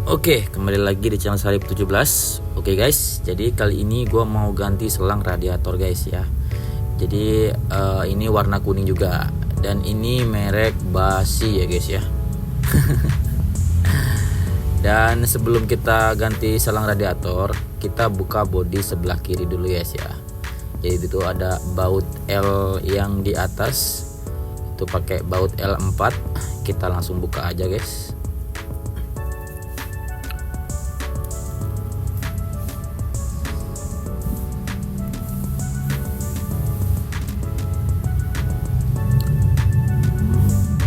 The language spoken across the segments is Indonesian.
Oke, kembali lagi di channel Sarip 17. Oke guys, jadi kali ini gue mau ganti selang radiator guys ya. Jadi ini warna kuning juga. Dan ini merek Bashi ya guys ya. Dan sebelum kita ganti selang radiator, kita buka bodi sebelah kiri dulu guys ya. Jadi itu ada baut L yang di atas, itu pakai baut L4. Kita langsung buka aja guys.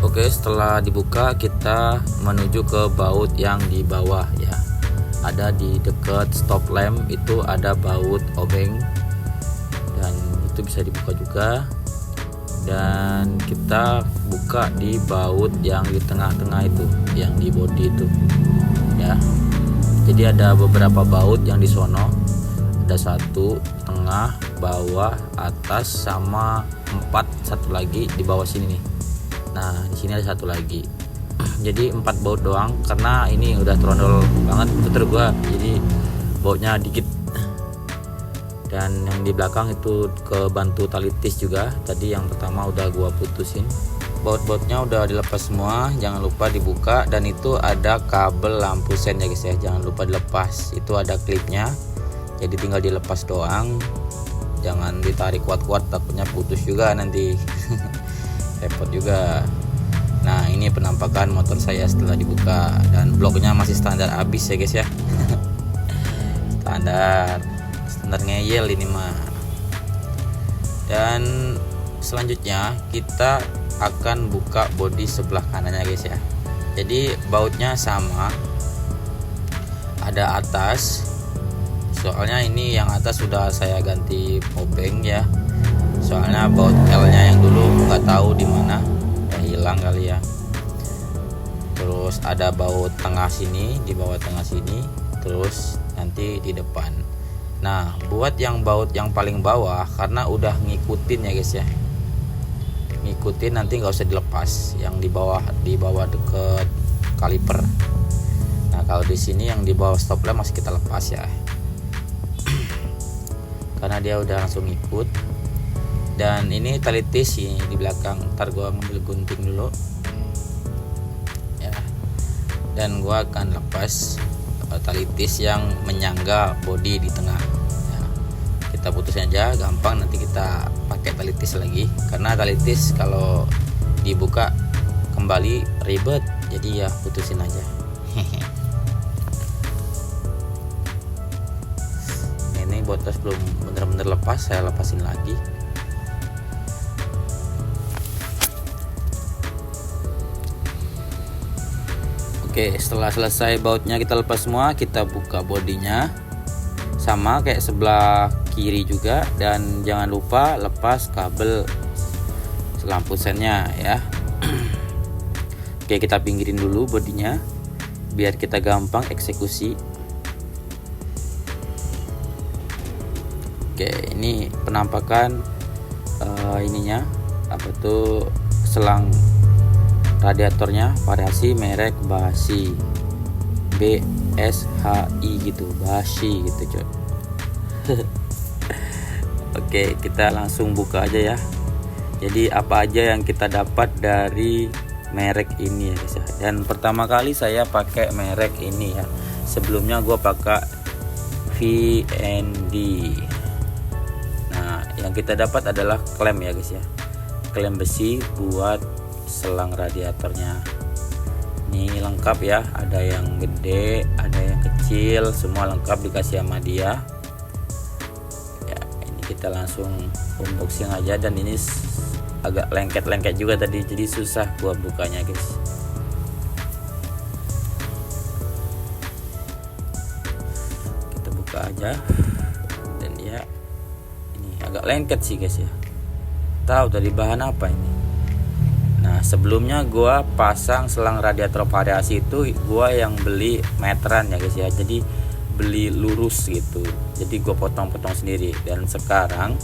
Oke, setelah dibuka kita menuju ke baut yang di bawah ya. Ada di dekat stop lamp itu ada baut obeng, dan itu bisa dibuka juga. Dan kita buka di baut yang di tengah-tengah itu, yang di bodi itu ya. Jadi ada beberapa baut yang di sono. Ada satu, tengah, bawah, atas, sama 4, satu lagi di bawah sini nih. Nah, di sini ada satu lagi. Jadi 4 baut doang, karena ini udah trondol banget puter gua, jadi bautnya dikit. Dan yang di belakang itu kebantu tali tis juga. Tadi yang pertama udah gua putusin. Baut-bautnya udah dilepas semua, jangan lupa dibuka. Dan itu ada kabel lampu sen ya guys ya, jangan lupa dilepas. Itu ada klipnya, jadi tinggal dilepas doang. Jangan ditarik kuat-kuat, takutnya putus juga nanti. Repot juga. Nah, ini penampakan motor saya setelah dibuka, dan bloknya masih standar abis ya guys ya. standar ngeyel ini mah. Dan selanjutnya kita akan buka bodi sebelah kanannya guys ya. Jadi bautnya sama, ada atas, soalnya ini yang atas sudah saya ganti obeng ya. Soalnya baut L nya yang dulu nggak tahu di mana, ya hilang kali ya. Terus ada baut tengah sini, di bawah tengah sini, terus nanti di depan. Nah, buat yang baut yang paling bawah, karena udah ngikutin ya guys ya, ngikutin, nanti nggak usah dilepas. Yang di bawah deket kaliper. Nah, kalau di sini yang di bawah stop lamp masih kita lepas ya, karena dia udah langsung ngikut. Dan ini tali tis ini di belakang, ntar gua ngambil gunting dulu ya, dan gua akan lepas tali tis yang menyangga bodi di tengah ya. Kita putusin aja, gampang. Nanti kita pakai tali tis lagi, karena tali tis kalau dibuka kembali ribet, jadi ya putusin aja. Ini botas belum bener-bener lepas, saya lepasin lagi. Oke, setelah selesai bautnya kita lepas semua, kita buka bodinya sama kayak sebelah kiri juga. Dan jangan lupa lepas kabel lampu sennya ya. Oke, kita pinggirin dulu bodinya biar kita gampang eksekusi. Oke, ini penampakan ininya, apa tuh, selang radiatornya, variasi merek Bashi, BSHI gitu, Bashi gitu coy. Oke, kita langsung buka aja ya. Jadi apa aja yang kita dapat dari merek ini ya guys ya. Dan pertama kali saya pakai merek ini ya, sebelumnya gue pakai VND. Nah, yang kita dapat adalah klem ya guys ya, klem besi buat selang radiatornya. Ini lengkap ya, ada yang gede, ada yang kecil, semua lengkap dikasih sama dia ya. Ini kita langsung unboxing aja, dan ini agak lengket-lengket juga tadi, jadi susah buat bukanya guys. Kita buka aja, dan ya ini agak lengket sih guys ya. Tahu dari bahan apa ini. Nah, sebelumnya gua pasang selang radiator variasi itu gua yang beli meteran ya guys ya, jadi beli lurus gitu, jadi gua potong-potong sendiri. Dan sekarang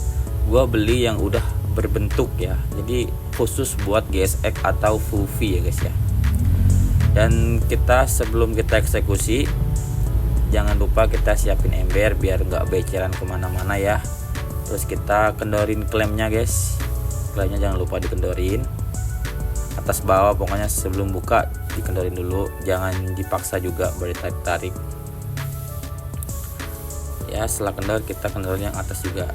gua beli yang udah berbentuk ya, jadi khusus buat GSX atau Fufi ya guys ya. Dan kita sebelum kita eksekusi, jangan lupa kita siapin ember biar nggak beceran kemana-mana ya. Terus kita kendorin klemnya guys, klemnya jangan lupa dikendorin atas bawah, pokoknya sebelum buka dikendorin dulu, jangan dipaksa juga bertarik-tarik ya. Setelah kendor kita kendorin yang atas juga,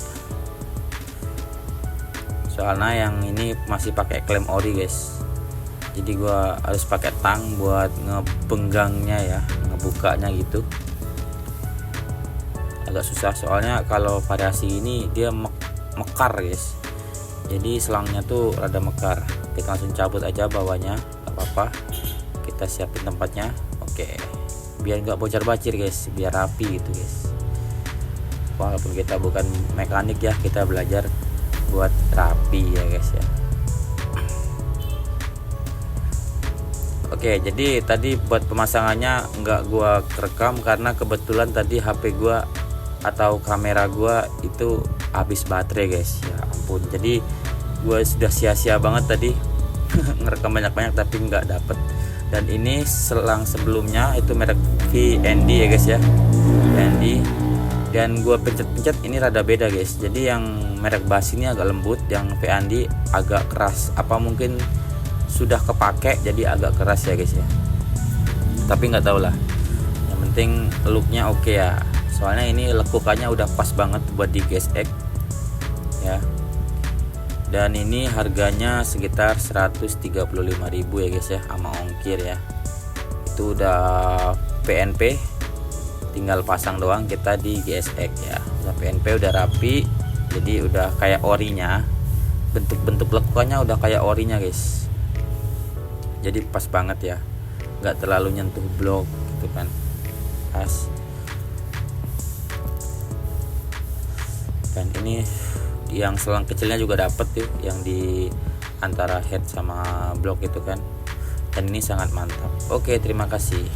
soalnya yang ini masih pakai klem ori guys, jadi gua harus pakai tang buat ngepenggangnya ya, ngebukanya gitu agak susah, soalnya kalau variasi ini dia mekar guys, jadi selangnya tuh rada mekar. Kita langsung cabut aja bawahnya, gak apa-apa, kita siapin tempatnya. Oke, biar nggak bocor-bacir guys, biar rapi gitu guys. Walaupun kita bukan mekanik ya, kita belajar buat rapi ya guys ya. Oke, jadi tadi buat pemasangannya nggak gua rekam karena kebetulan tadi HP gua atau kamera gua itu habis baterai guys, ya ampun. Jadi gua sudah sia-sia banget tadi ngerekam banyak-banyak tapi nggak dapet. Dan ini selang sebelumnya itu merek VND ya guys ya, VND. Dan gua pencet-pencet ini rada beda guys, jadi yang merek bass ini agak lembut, yang VND agak keras. Apa mungkin sudah kepake jadi agak keras ya guys ya, tapi nggak tahu lah, yang penting looknya oke ya. Soalnya ini lekukannya udah pas banget buat di GSX ya. Dan ini harganya sekitar 135.000 ya guys ya, sama ongkir ya. Itu udah PNP, tinggal pasang doang kita di GSX ya. Udah PNP, udah rapi, jadi udah kayak orinya, bentuk-bentuk lekukannya udah kayak orinya guys, jadi pas banget ya, nggak terlalu nyentuh blok gitu kan, pas. Dan ini yang selang kecilnya juga dapet tuh, yang di antara head sama blok itu kan, dan ini sangat mantap. Oke, terima kasih.